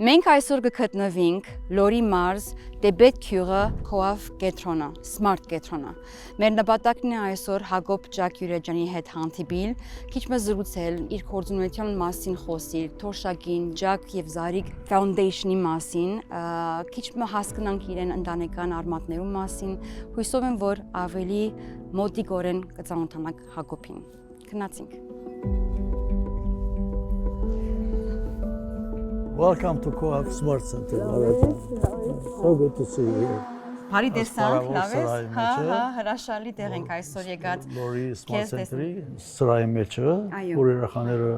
Մենք այսօր կգտնվենք Լորի մարզ Դեբետ քյուրը Coaf կետրոնը, Smart կետրոնը։ Մեր նպատակն է այսօր Հակոբ Ջակ Յուրեջանի հետ հանդիպել, քիչ մը զրուցել, իր գործունեության մասին խոսել, Թոշակին, Ջակ եւ Զարիկ Foundation-ի մասին, քիչ մը հասկանանք իրեն ընտանեկան արմատներու մասին, հույսով եմ, որ ավելի մոտիկորեն կծանոթանանք Հակոբին։ Գնացինք։ Welcome to Coaf Smart Center. So good to see you here. Բարի տեսանք, լավ ես։ Հա, հրաշալի տեղ ենք այսօր եկած։ Լորի Smart Center-ի սրահի մեջը, որ երեխաները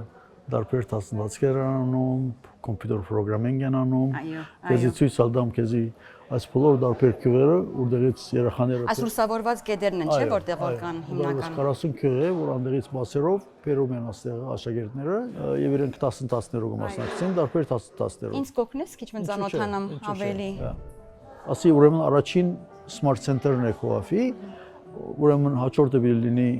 դարբեր տասնվածքեր են անում, կոմպյուտեր պրոգրամինգ են անում։ Քեզի ցույց ալդամ քեզի այս բոլոր դարբեր քյուղերը, որտեղից երեխաները Ասուրսավորված կետերն են, չէ՞, որտեղ որ կան հիմնական։ 40 քյուղ է, որ անդերից մասերով բերում են աստեղ աշակերտները եւ իրենք 10-10-ներով մասնակցին, դարբեր 10-10-ներով։ Ինձ կօգնես քիչ մը ծանոթանամ ավելի։ Ասի ուրեմն առաջին Smart Center-ն է Coaf-ի, ուրեմն հաջորդը լինի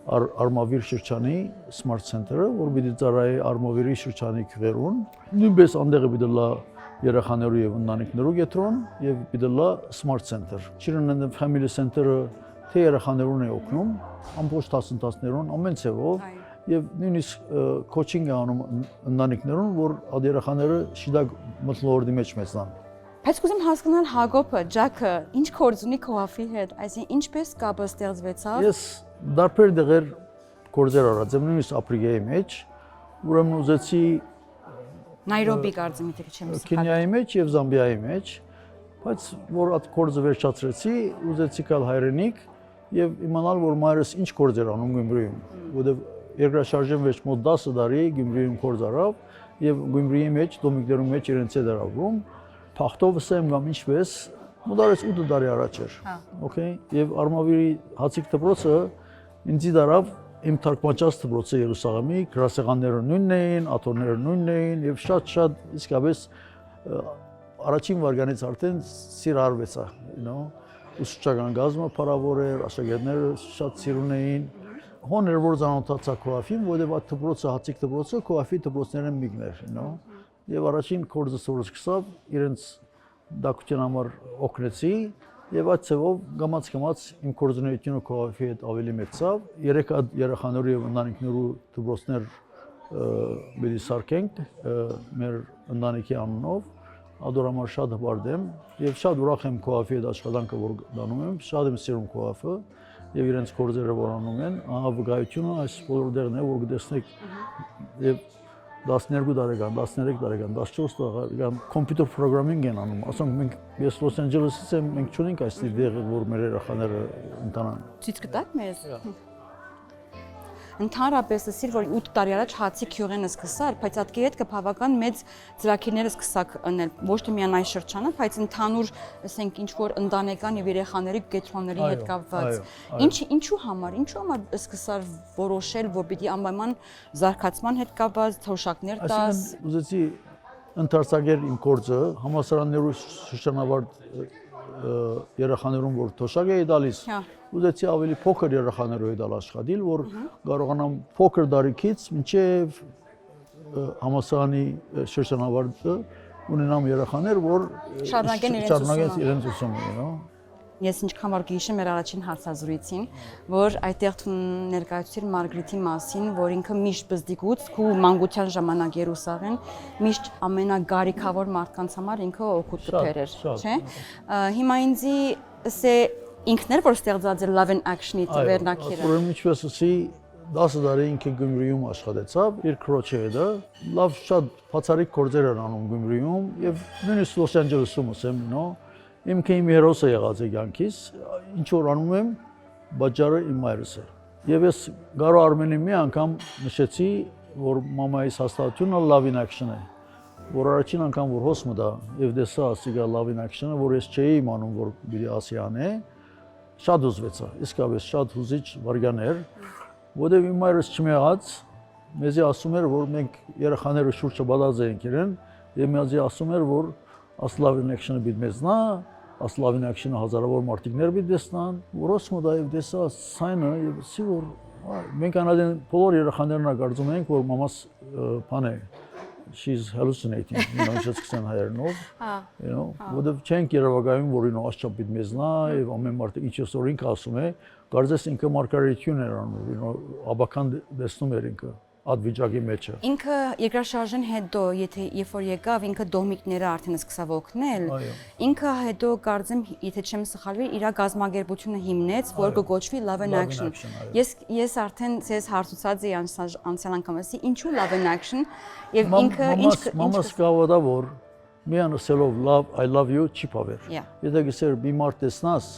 Արմավիր շրջանի Smart Center-ը, որ պիտի ծառայի Արմավիրի շրջանի քյուղերուն։ Նույնպես անդեղը պիտի լա երեխաներու եւ ընտանիքներու կետրոն եւ պիտի լա Smart Center։ Children and Family Center-ը թե երեխաներուն է օգնում, ամբողջ 10-10-ներուն ամեն ցեվով եւ նույնիսկ coaching է անում ընտանիքներուն, որ այդ երեխաները շիդակ մթնոլորտի մեջ մեծան։ Բայց կուզեմ հասկանալ Հակոբը, Ջակը, ինչ գործ ունի Coaf-ի հետ, այսինքն ինչպես կապը ստեղծվեցավ։ Ես դարբեր դեղեր գործեր արած եմ նույնիսկ Աֆրիկայի մեջ, ուրեմն ուզեցի Նայրոբի կարծեմ եթե չեմ սխալ։ Կենիայի մեջ եւ Զամբիայի մեջ, բայց որ այդ գործը վերջացրեցի, ուզեցի գալ հայրենիք եւ իմանալ, որ մայրս ինչ գործեր անում Գյումրիում, որովհետեւ երկրաշարժի մեջ մոտ 10 տարի Գյումրիում գործ արավ եւ Գյումրիի մեջ դոմիկներում մեջ իրենց է դարավում, փախտով ասեմ կամ ինչպես, մոտարից 8 տարի առաջ էր։ Okay, եւ Արմավիրի հացիկ դպրոցը ինձ դարավ իմ թարգմանչած դպրոցը Երուսաղեմի, գրասեղանները նույնն էին, աթոռները նույնն էին եւ շատ իսկապես առաջին վարկանից արդեն սիրարվեցա, ուսուցչական գազմը փառավոր էր, աշակերտները շատ սիրուն էին։ Հոներ որ ծանոթացա Coaf-ին, որովհետեւ այդ դպրոցը հացիկ դպրոցը Coaf-ի դպրոցներն մեկներ, եւ առաջին կորզը սորս սկսավ իրենց դակության համար օգնեցի եւ այդ ծավով գամած իմ կորզունեությունը Coaf-ի հետ ավելի մեծավ 3 երեխաներու եւ ընտանիքներու դպրոցներ բերի սարքենք մեր ընտանիքի անունով ադորամար շատ հպարտ եմ եւ շատ ուրախ եմ Coaf-ի հետ աշխատանքը որ դանում եմ շատ եմ սիրում Coaf-ը եւ իրենց կորզերը որ անում են վկայությունը այս բոլոր դերն է որ գտեսնեք եւ 12 տարեկան, 13 տարեկան, 14 տարեկան կոմպյուտեր պրոգրամինգ են անում։ Ասենք մենք ես Լոս Անջելեսից եմ, մենք չունենք այս դեղը, որ մեր երեխաները ընտանան։ Ցույց կտաք մեզ։ Ընդհանրապես ասիր, որ 8 տարի առաջ հացի քյուղենը սկսար, բայց այդ հետ կբավական մեծ ծրագիրները սկսակ անել, ոչ թե միայն այս շրջանը, բայց ընդհանուր, ասենք, ինչ որ ընտանեկան եւ երեխաների կետրոնների հետ կապված։ Ինչու համար սկսար որոշել, որ պիտի անպայման զարգացման հետ կապված թոշակներ տաս։ Ուզեցի ընդարձակել իմ գործը համասարաններու շրջանավարտ երեխաներուն որ թոշակ էի տալիս ուզեցի ավելի փոքր երեխաներու հետ աշխատել որ կարողանամ փոքր տարիքից մինչև համասարանի շրջանավարտը ունենամ երեխաներ որ շարունակեն իրենց ուսումը Ես ինչքան որ գիշեմ մեր առաջին հարցազրույցին, որ այդտեղ ներկայացուցիր Մարգրիտի մասին, որ ինքը միշտ բզդիկուց քու մանկության ժամանակ Երուսաղեմ միշտ ամենագարիքավոր մարդկանց համար ինքը օգուտ կբեր էր, չէ՞։ Հիմա ինձի ասե ինքն էր որ ստեղծած էր Love and Action-ի վերնակիրը։ Ուրեմն ինչպես ասի 10 տարի ինքը Գյումրիում աշխատեցավ, իր քրոջը հետը լավ շատ բացառիկ գործեր էր անում Գյումրիում եւ նույնիսկ Լոս Անջելեսում ասեմ, Իմ կեյմ հերոսը եղած է կյանքիս, ինչ որ անում եմ, բաժարը իմ մայրս է։ Եվ ես Գարո Արմենի մի անգամ նշեցի, որ մամայիս հաստատությունը Love in Action է, որ առաջին անգամ որ հոս մտա եւ դեսա ասիգա Love in Action-ը, որ ես չէի իմանում, որ պիտի ասիան է, շատ ուզվեցա, իսկապես շատ հուզիչ վարգաներ, որովհետեւ իմ մայրս չմեղած, մեզի ասում էր, որ մենք երեխաները շուրջը բադած ենք իրեն, եւ մեզի ասում էր, որ Love in Action-ը պիտի մեծնա, Love in Action-ը հազարավոր մարդիկներ պիտի տեսնան, որոս մոտ այլ դեսա սայնը եւ ասի որ մենք անադեն բոլոր երեխաներն ա կարծում ենք որ մամաս բան է she's hallucinating, ինչպես կսեն հայերենով, Հա։ որովհետև չենք երևակայում, որ աստչապիտ մեզնա եւ ամեն մարդը ինչ որ ինքը ասում է, կարծես ինքը մարգարեություն էր անում, աբական դեսնում էր ինքը այդ վիճակի մեջը։ Ինքը երկրաշարժեն հետո, երբ որ եկավ, ինքը դոմիկները արդեն սկսավ օգնել, ինքը հետո կարծեմ, եթե չեմ սխալվի, իր գազམ་ագերբությունը հիմնեց, որ կոչվի Love and Action։ Ես արդեն ցես հարցուցած էի անցյալ անգամ, ասի ինչու Love and Action եւ ինքը մամաս կավադա որ միան ասելով I love you չի փավեր։ Եթե գսեր մի մարդ տեսնաս,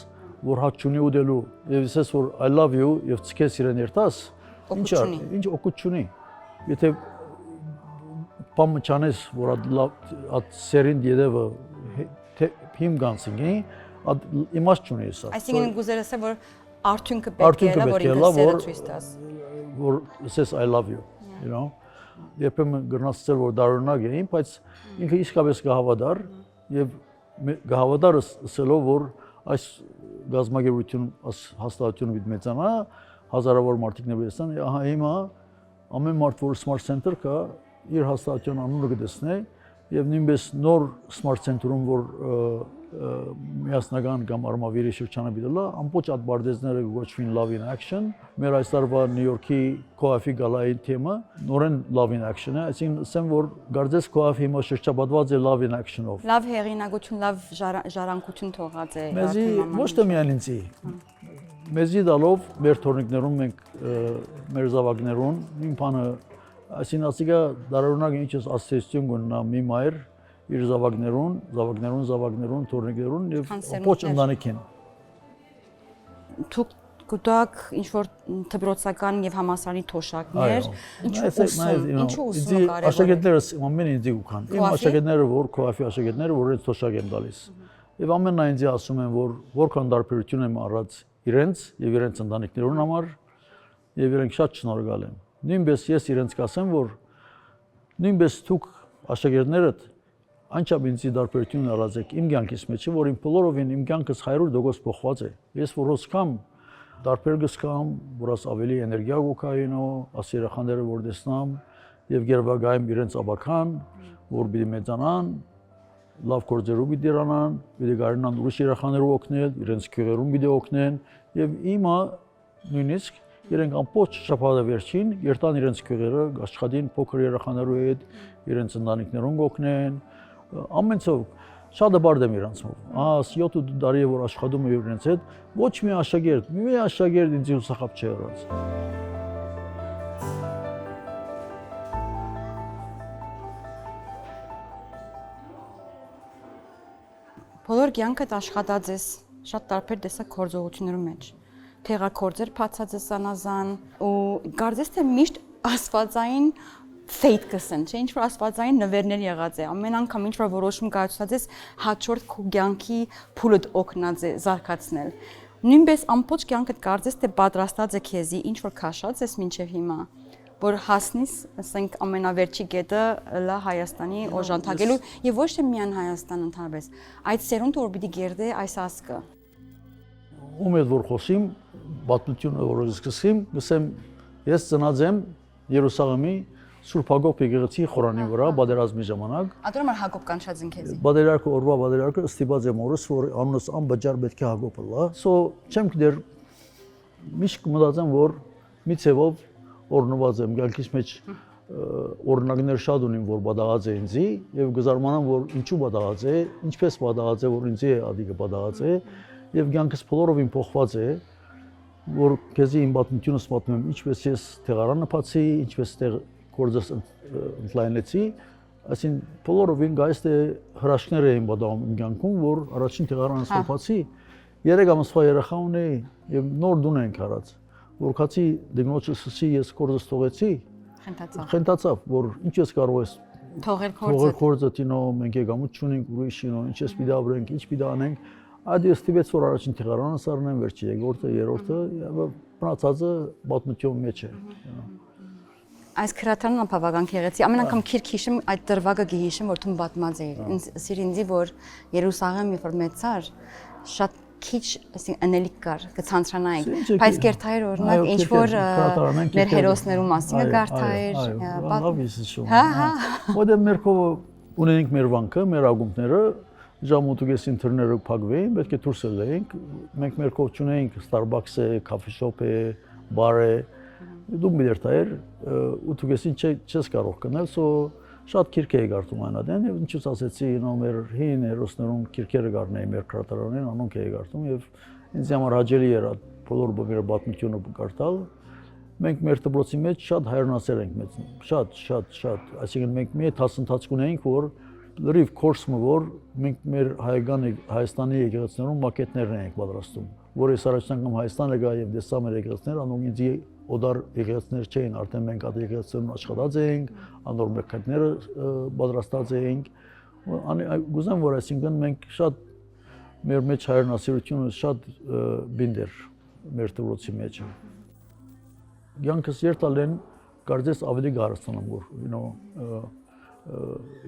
որ հաճ ունի ուդելու եւ ասես որ I love you եւ ցկես իրեն երթաս, ինչ օգուտ չունի։ Եթե պամը չանես, որ այդ սերին դիեդևը հիմ գանցինի, այդ իմաստ չունի սա։ Այսինքն գուզերը ասել, որ արդյունքը պետք է լա, որ ինքը սերը ցույց տաս։ Որ says I love you, you know։ Երբեմն գրնացել որ դարօրինակ է, բայց ինքը իսկապես կհավատար եւ կհավատար ասելով որ այս գազམ་ագերություն հաստատությունը պիտի մեծանա, հազարավոր մարդիկ ներբերեցան, ահա հիմա ամեն մարդ որ Smart Center կա, իր հաստատության անունը կտեսնի եւ նույնպես նոր Smart Center-ում որ միասնական կամ արմավիրի շրջանը դիտելա, ամբողջ այդ բարձեզները կոչվին Love in Action, մեր այս տարվա Նյու Յորքի Coffee Gala-ի թեմը նորեն Love in Action է, այսինքն ասեմ որ Գարձես Coffee հիմա շրջապատված է Love in Action-ով։ Լավ հեղինակություն, լավ ժառանգություն թողած է։ Մեզի ոչ թե միայն ինձի մեզի դալով մեր թորնիկներուն մենք մեր զավակներուն մի բանը այսինքն ասիկա դարօրինակ ինչպես ասոցիացիոն գոնա մի մայր իր զավակներուն թորնիկներուն եւ ոչ ընտանիքին դուք գտակ ինչ որ դպրոցական եւ համալսարանի թոշակներ ինչու ուսումը կարևոր է աշակերտներս ամեն ինձ ուքան իմ աշակերտները որ կոֆի աշակերտները որ այդ թոշակ են տալիս եւ ամենն ինձ ասում են որ որքան դարբերություն եմ առած իրենց եւ իրենց ընտանիքներուն համար եւ իրենք շատ շնորհակալ են նույնպես ես իրենց կասեմ որ նույնպես դուք աշակերտներդ անչափ ինձի դարբերություն առած եք իմ կյանքից մեջ որ իմ բոլորովին իմ կյանքս 100% փոխված է ես որ ոսկամ դարբեր գսկամ որս ավելի էներգիա գոքայինո աս երախաները որ տեսնամ եւ գերվագայում իրենց աբական որ պիտի մեծանան լավ գործերով պիտի դրանան պիտի գարնան ուրիշ երախաներով օգնել իրենց քյուղերում պիտի օգնեն եւ իմա նույնիսկ իրենք ամբողջ շաբաթը վերջին երթան իրենց քյուղերը աշխատին փոքր երախաներու հետ իրենց ընտանիքներուն օգնեն ամենցով շատ բարդ եմ իրանցով ահա 7 տարի է որ աշխատում եմ իրենց հետ ոչ մի աշակերտ ինձ ուսախապ չի եղած բոլոր կյանքդ աշխատած ես շատ տարբեր տեսակ գործողություններում մեջ թեղակորձեր փածած ես անազան ու կարծես թե միշտ աստվածային fate կսեն, չէ՞ ինչ որ աստվածային նվերներ եղած է։ Ամեն անգամ ինչ որ որոշում կայացած ես հաջորդ քո կյանքի փուլդ օգնած է զարգացնել։ Նույնպես ամբողջ կյանքդ կարծես թե պատրաստած է քեզի ինչ որ քաշած ես մինչև հիմա, որ հասնես, ասենք ամենավերջի կետը լա Հայաստանի օժանդակելու եւ ոչ թե միայն Հայաստան ընդհանրապես, այդ սերունդը որ պիտի գերդե այս ասկը։ Ում հետ որ խոսիմ, պատմությունը որ սկսեմ, գսեմ ես ծնած եմ Երուսաղեմի Սուրբ Հակոբ եկեղեցի խորանի վրա բادرազմի ժամանակ։ Ադրոմար Հակոբ կանչածին քեզի։ Բادرարկը օրվա բادرարկը ստիպած եմ օրս որ անունս անբջար պետք է Հակոբը լա։ So չեմ գիտեր միշտ մտածեմ որ մի ցևով օրնված եմ գալքից մեջ օրինակներ շատ ունիմ որ բադաղած է ինձի եւ գզարմանամ որ ինչու բադաղած է, ինչպես բադաղած է որ ինձի ադիկը բադաղած է եւ կյանքս բոլորովին փոխված է որ քեզի իմ պատմությունս պատմում եմ ինչպես ես տեղարանը փացի, ինչպես տեղ գործս ընդլայնեցի, այսին բոլորովին գայս թե հրաշքներ էին բադաղում իմ կյանքում որ առաջին տեղարանս փոխացի 3 ամսվա երեխա ունեի եւ նոր դուն ենք արած որ քացի դգնոջս սի ես կորձս թողեցի խնդացավ որ ինչ ես կարող ես թողել կորձը տինո մենք եկամուտ չունենք ուրիշինո ինչ ես պիտի ապրենք ինչ պիտի անենք այդ ես տիպեց որ առաջին տեղարանը սառնեմ վերջի երկրորդը երրորդը եւ մնացածը պատմություն մեջ է Այս քրատարան ապավական քեղեցի ամեն անգամ քիրք հիշում այդ դրվագը գիհիշում որ դու պատմած էիր ինձ սիրինձի որ Երուսաղեմ երբ որ մեծար շատ քիչ, այսինքն անելիք կար, կցանցրանայինք, Ինչ բայց կերթայր օրինակ ինչ որ մեր հերոսներու մասին գարթայր, լավ ես հիշում։ Հա, հա։ Որտեղ մեր քո ունենք մեր վանքը, մեր ակումբները, ժամուտուգեսին թռները փակվեին, պետք է դուրս ելեինք։ Մենք մեր քո չունեինք Starbucks-ը, coffee shop-ը, bar-ը։ Դու միլերտայր ուտուգեսին չես կարող կնել, սո շատ քիրք էի գարտում այնադեն եւ ինչուց ասեցի մեր հին հերոսներուն քիրքերը գարնեի մեր քրատարանին անոնք էի գարտում եւ ինձ համար հաճելի էր բոլոր բոմերը պատմությունը գարտալ մենք մեր դպրոցի մեջ շատ հայրենասեր ենք մեծ շատ այսինքն մենք մի դասընթաց ունեինք որ լրիվ կորսը որ մենք մեր Հայաստանի եկեղեցիներուն մակետներն ենք պատրաստում որ ես առաջ անգամ Հայաստան եկա եւ դեսա մեր եկեղեցիներ անոնք ինձ օդար եկեղեցիներ չէին, արդեն մենք այդ եկեղեցիներն աշխատած էինք, անոր մեկքները պատրաստած էինք։ Գուզեմ որ այսինքն մենք շատ մեր մեջ հայրենասիրությունը շատ բինդեր մեր դպրոցի մեջ։ Յանքս երթալեն կարծես ավելի գարստանում որ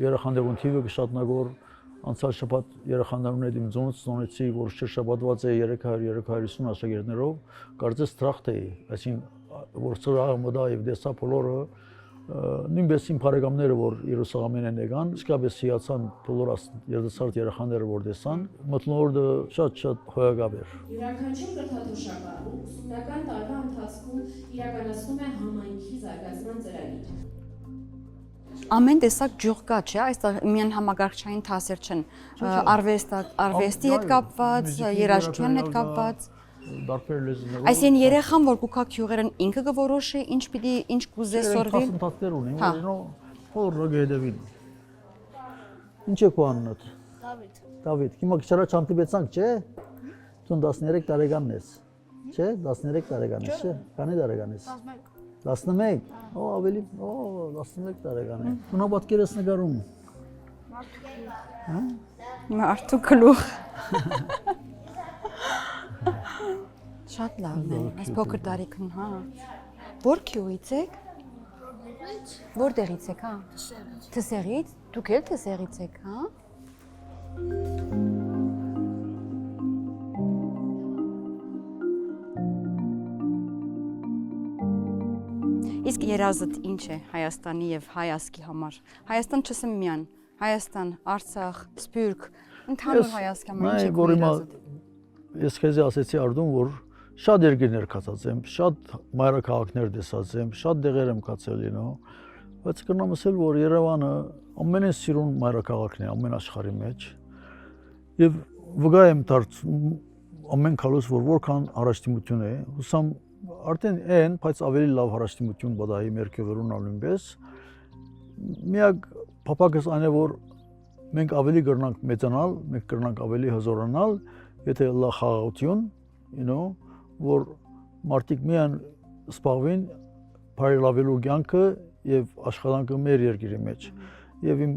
երախանդերուն թիվը կշատնագոր անցյալ շաբաթ երախանդերուն հետ իմ ձոնից ծոնեցի որ շաբաթված է 300-350 աշակերտներով կարծես տրախտ էի, այսինքն որ ծրաղը մտա եւ դեսա բոլորը նույնպես իմ բարեկամները որ Երուսաղեմին են եկան, իսկապես հիացան բոլոր երդասարդ երեխաները որ դեսան, մթնոլորտը շատ հոյակապ էր։ Յուրաքանչյուր կրթաթոշակառու ուսումնական տարվա ընթացքում իրականացնում է համայնքի զարգացման ծրագիր։ Ամեն տեսակ ջուղ կա, չէ՞, այստեղ միայն համագարկչային դասեր չեն, արվեստի հետ կապված, երաժշտության հետ կապված։ Դարբեր լեզուներով։ Այսինքն երեխան որ կուքա քյուղերն ինքը կորոշի, ինչ կուզե սորվի։ Դասեր ունի, որ գեդևին։ Ինչ է քո անունդ։ Դավիթ, հիմա քիչ առաջ հանդիպեցանք, չէ՞։ Դու 13 տարեկան ես։ Չէ՞, 13 տարեկան ես, չէ՞։ Քանի տարեկան ես։ 11։ Օ, ավելի, 11 տարեկան է։ Ունա պատկերս նկարում։ Հա։ Մարդու գլուխ։ Շատ լավն է, այս փոքր տարիքն, հա։ Որ քյուից եք։ Որտեղից եք, հա։ Թսերից։ Դուք էլ Թսերից եք, հա։ Իսկ երազդ ինչ է Հայաստանի եւ հայ ազգի համար։ Հայաստան չսեմ միան, Հայաստան, Արցախ, Սփյուռք, ընդհանուր հայազգի համար ինչ է քո երազդ։ Ես քեզ ասեցի արդյոք որ շատ երկրներ կացած եմ, շատ մայրաքաղաքներ տեսած եմ, շատ դեղեր եմ կացել, բայց կնամ ասել որ Երևանը ամենից սիրուն մայրաքաղաքն է ամեն աշխարհի մեջ։ Եվ վգա եմ դարձում ամեն քալուս որ որքան առաջադիմություն է, հուսամ արդեն այն, բայց ավելի լավ հարաշտիմություն բադայի մեր քյուրուն ալունպես։ Միակ փապակս այն է որ մենք ավելի կրնանք մեծանալ, մենք կրնանք ավելի հզորանալ, եթե լա խաղաղություն, որ մարդիկ միան սպաղվին բարելավելու կյանքը եւ աշխատանքը մեր երկրի մեջ։ Եվ իմ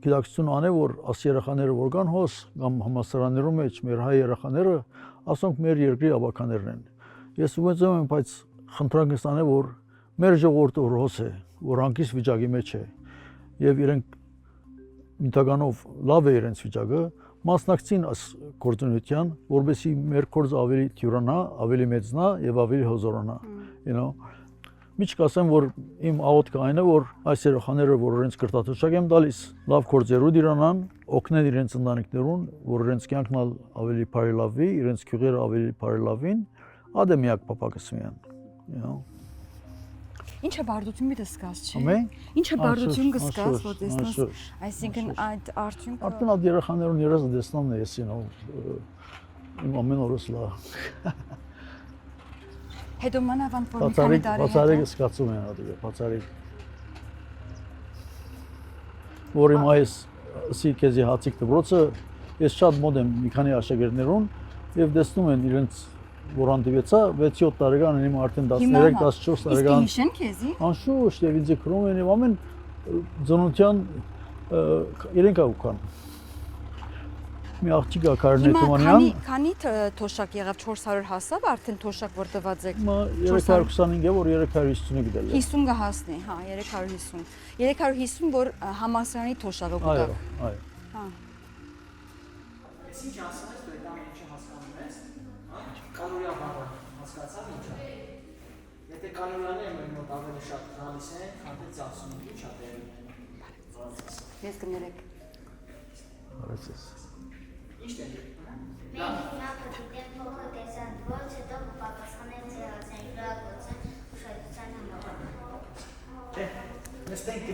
գիտակցությունը ան է որ աս երեխաները որ կան հոս կամ համասարաններում մեջ մեր հայ երեխաները ասոնք մեր երկրի ավականներն են։ Ես ուզում եմ, բայց խնդրանքս ան է որ մեր ժողովուրդը հոս է, որ հանկիստ վիճակի մեջ է եւ իրենք ինտեգրանով լավ է իրենց վիճակը, մասնակցին այս գործունեության, որովհետեւ մեր կորձը ավելի թյուրանա, ավելի մեծնա եւ ավելի հզորանա, Միչ կասեմ, որ իմ աղոթքը այն է, որ այս երեխաները, որ իրենց կրթաթոշակ եմ տալիս, լավ գործերու դիրանան, օգնեն իրենց ընտանիքներուն, որ իրենց կյանքն ավելի բարելավի, իրենց քյուղերը ավելի բարելավին, ադե միակ փապակս միան։ Ինչը բարդություն մի դսկաս չի։ Ամեն։ Ինչը բարդություն կսկաս, որ տեսնես, այսինքն այդ արդյունքը արդեն այդ երեխաներուն երազը տեսնամն է ես, իմ ամեն օրս լավ։ Հետո մանավանդ որ մի քանի տարի հետո բացարիք սկացում են ադիգը, բացարիք։ Որ իմ այս սի քեզի հացիկ դպրոցը, ես շատ մոտ եմ մի քանի աշակերտներուն եւ տեսնում են իրենց որ հանդիպեցա 6-7 տարեկան եմ արդեն 13-14 տարեկան։ Իսկ հիշեն քեզի։ Անշուշտ եւ ինձ քրում են եւ ամեն ծնության իրենք ական։ Մի աղջիկա Կարինե Թումանյան։ Քանի թոշակ եղավ 400 հասավ արդեն թոշակ որ տված եք։ 325 է որ 350-ը գտել է։ 50 կհասնի, հա, 350։ 350 որ համասարանի թոշակը կտա։ Այո։ Հա։ Ինչ ասես դու դա ինչը հասկանում կալորիա բառը հասկացա՞ք ինչ է։ Եթե կալորիաները մեր մոտ ավելի շատ գալիս են, քան թե ծախսում ինչ է տեղի ունենում։ Ես կներեք։ Հարցես։ Ինչ է։ Մենք հիմա պետք է փոխը տեսանք, ոչ հետո կպատասխանենք ձեր ասեն լավոցը ուշադրության համար։ Չէ, նստենք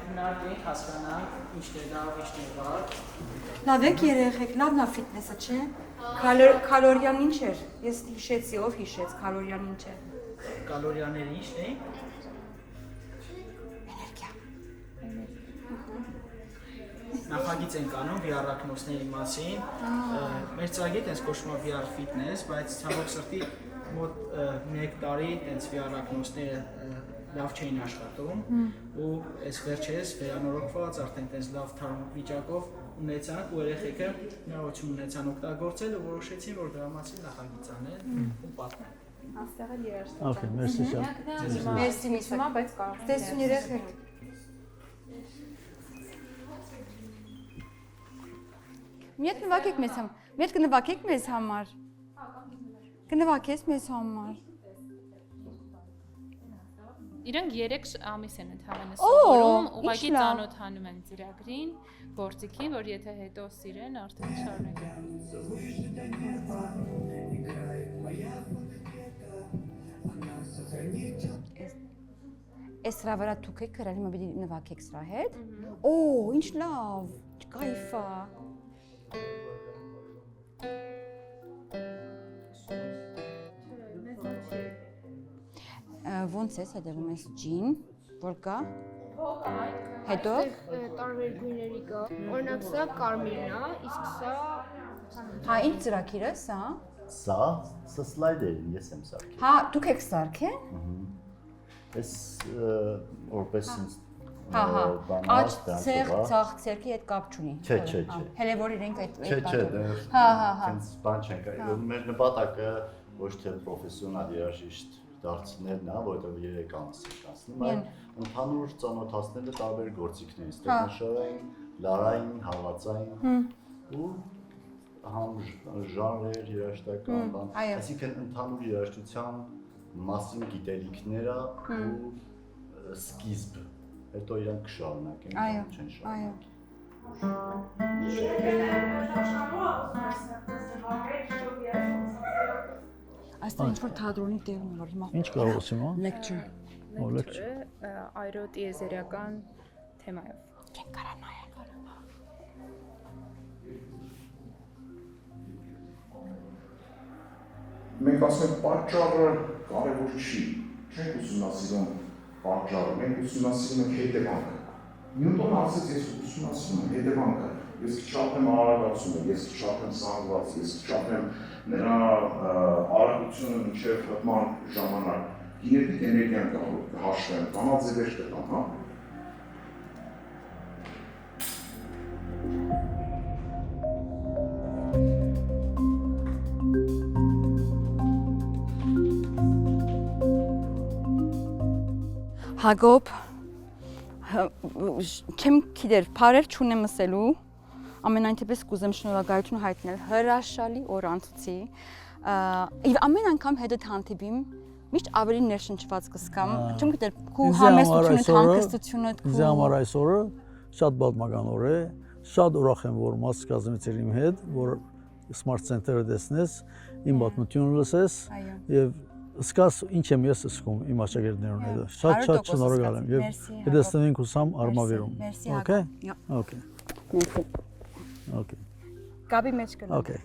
քննարկենք, հասկանանք ինչ է լավ, ինչ է վատ։ Լավ եք երեխեք, լավն է ֆիթնեսը, չէ։ Կալորիան ինչ էր։ Ես հիշեցի, ով հիշեց կալորիան ինչ է։ Կալորիաները ինչն է։ Էներգիա։ Նախագիծ ենք անում VR-ակնոցների մասին։ Մեր ծրագիրը տենց կոչվում է VR Fitness, բայց ցավոք սրտի մոտ 1 տարի տենց VR-ակնոցները լավ չէին աշխատում ու այս վերջերս վերանորոգված արդեն տենց լավ թարմ վիճակով ունեցանք ու երեխեքը հնարավորություն ունեցան օգտագործել ու որոշեցին որ դրա մասին նախագիծ անեն ու պատմեն։ Աստեղ էլ երաշտ։ Okay, merci շատ։ Մերսի Հիմա բայց կարող եմ։ Տեսուն երեխեք։ Միետ նվակեք մեզ համար։ Միետ կնվակեք մեզ համար։ Կնվակես մեզ համար։ Իրանք 3 ամիս են ընդհանրապես Օ, սովորում, ինչ ուղղակի լավ։ ծանոթանում են ծրագրին, գործիքին, որ եթե հետո սիրեն, արդեն շարունակեն։ Այս սրա վրա դուք եք գրել, հիմա պիտի նվակեք սրա հետ։ Օ, ինչ լավ, կայֆ է։ Ոնց է հետևում այս ջին, որ կա։ Հետո տարբեր գույների կա։ Օրինակ սա կարմիրն է, իսկ սա հա ինչ ծրագիր է սա։ Սա սլայդերին ես եմ սարքել։ Հա, դուք եք սարքել։ Այս որպես ինձ Հա, հա։ Աջ դրանով ցեղ բա։ ցախ ցերքի հետ կապ չունի։ Չէ, չէ, Հա, չէ։ Հələ որ իրենք այդ Չէ, չէ, Հա, հա, հա։ հենց բան չենք։ Մեր նպատակը ոչ թե պրոֆեսիոնալ երաժիշտ դարձնելն է, որովհետև 3 ամս է կանցնում, այլ ընդհանուր ծանոթացնելը տարբեր գործիքներից, տեխնիկային, լարային, հավացային ու համ ժանրեր, երաժշտական բան, այսինքն ընդհանուր երաժշտության մասին գիտելիքները ու սկիզբ, հետո իրանք կշարունակեն, չեն շարունակի։ Այստեղ ինչ-որ թատրոնի տեղում որ հիմա Ինչ կարող ես հիմա։ lecture Ո lecture։ Այրո տիեզերական թեմայով։ չեն կարա նայել։ Մենք ասում ենք պատճառը կարևոր չի, չենք ուսումնասիրում պատճառը, մենք ուսումնասիրում ենք հետևանքը։ Նյուտոնը ասեց, ես ուսումնասիրում եմ հետևանքը, ես կչափեմ արագացումը, ես կչափեմ զանգված, ես կչափեմ նրա արագությունը մինչև հպման ժամանակ, կինետիկ էներգիան կհաշվեմ, բանաձևեր կտամ, հա։ Հակոբ չեմ գիտեր, բարեր չունեմ ասելու, ամենայն դեպս կուզեմ շնորհակալություն հայտնել հրաշալի օրանցուցի։ Եվ ամեն անգամ հետդ հանդիպիմ միշտ ավելի ներշնչված կսկամ, չեմ գիտեր, քու համեստությունը, հանգստությունը, Ինձ համար այս օրը շատ պատմական օր է, շատ ուրախ եմ, որ մաս կազմեցիր իմ հետ, որ Smart Center-ը տեսնես, իմ պատմությունը լսես եւ Սկաս ինչ եմ ես սկում իմ աշակերտներուն հետ։ Շատ շնորհակալ եմ եւ հետեւենք ուսամ արմավիրում։ Okay? Okay. Մերսի։ Okay. Գաբի մեջ կլինի։ Okay.